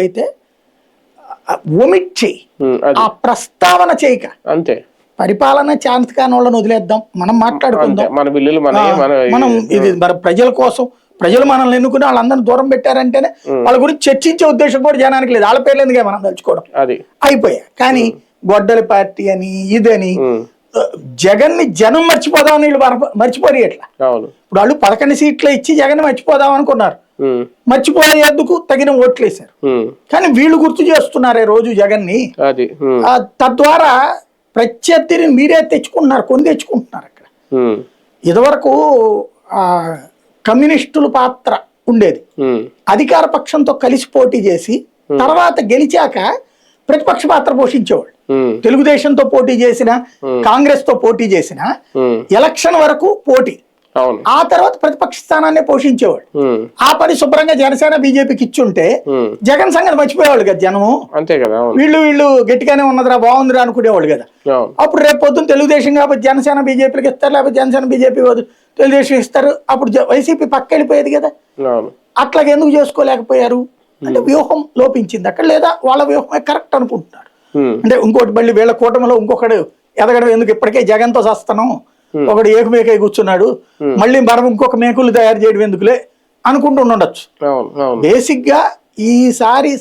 అయితే ఒమిట్ చేయి, ఆ ప్రస్తావన చేయక అంతే. పరిపాలన ఛాన్స్ కాని వాళ్ళని వదిలేద్దాం, మనం మాట్లాడుకుందాం, మన బిల్లులు మనం ఇది మరి ప్రజల కోసం ప్రజలు మనల్ని ఎన్నుకుని వాళ్ళందరినీ దూరం పెట్టారంటేనే వాళ్ళ గురించి చర్చించే ఉద్దేశం కూడా జనానికి లేదు. వాళ్ళ పేర్లు ఎందుకే మనం తలుచుకోవడం, అది అయిపోయా. కానీ గొడ్డలి పార్టీ అని ఇదని జగన్ ని జనం మర్చిపోదామని వీళ్ళు మర్చిపోయి ఎట్లా. ఇప్పుడు వాళ్ళు 11 సీట్లు ఇచ్చి జగన్ మర్చిపోదాం అనుకున్నారు, మర్చిపోయేందుకు తగిన ఓట్లు వేశారు. కానీ వీళ్ళు గుర్తు చేస్తున్నారే రోజు జగన్ ని, తద్వారా ప్రత్యర్థిని మీరే తెచ్చుకుంటున్నారు, కొని తెచ్చుకుంటున్నారు. అక్కడ ఇదివరకు కమ్యూనిస్టుల పాత్ర ఉండేది, అధికార పక్షంతో కలిసి పోటీ చేసి తర్వాత గెలిచాక ప్రతిపక్ష పాత్ర పోషించేవాళ్ళు. తెలుగుదేశంతో పోటీ చేసిన, కాంగ్రెస్ తో పోటీ చేసిన ఎలక్షన్ వరకు పోటీ, ఆ తర్వాత ప్రతిపక్ష స్థానాన్ని పోషించేవాడు. ఆ పని శుభ్రంగా జనసేన బీజేపీకి ఇచ్చుంటే జగన్ సంగతి మర్చిపోయేవాళ్ళు కదా జనము. అంతే కదా, వీళ్ళు గట్టిగానే ఉన్నదిరా బాగుందిరా అనుకునేవాళ్ళు కదా. అప్పుడు రేపు పొద్దున్న తెలుగుదేశం కాబట్టి జనసేన బీజేపీకి ఇస్తారు, లేకపోతే జనసేన బీజేపీ తెలుగుదేశం ఇస్తారు, అప్పుడు వైసీపీ పక్క వెళ్ళిపోయేది కదా. అట్లాగే ఎందుకు చేసుకోలేకపోయారు అంటే వ్యూహం లోపించింది అక్కడ, లేదా వాళ్ళ వ్యూహమే కరెక్ట్ అనుకుంటున్నారు. అంటే ఇంకోటి మళ్ళీ వీళ్ళ కూటమిలో ఇంకొకడు ఎదగడం ఎందుకు, ఇప్పటికే జగన్తో చేస్తాను, ఒకడు ఏకమేకై కూర్చున్నాడు, మళ్ళీ మనం ఇంకొక మేకులు తయారు చేయడం ఎందుకులే అనుకుంటూ ఉండొచ్చు. బేసిక్ గా ఈసారి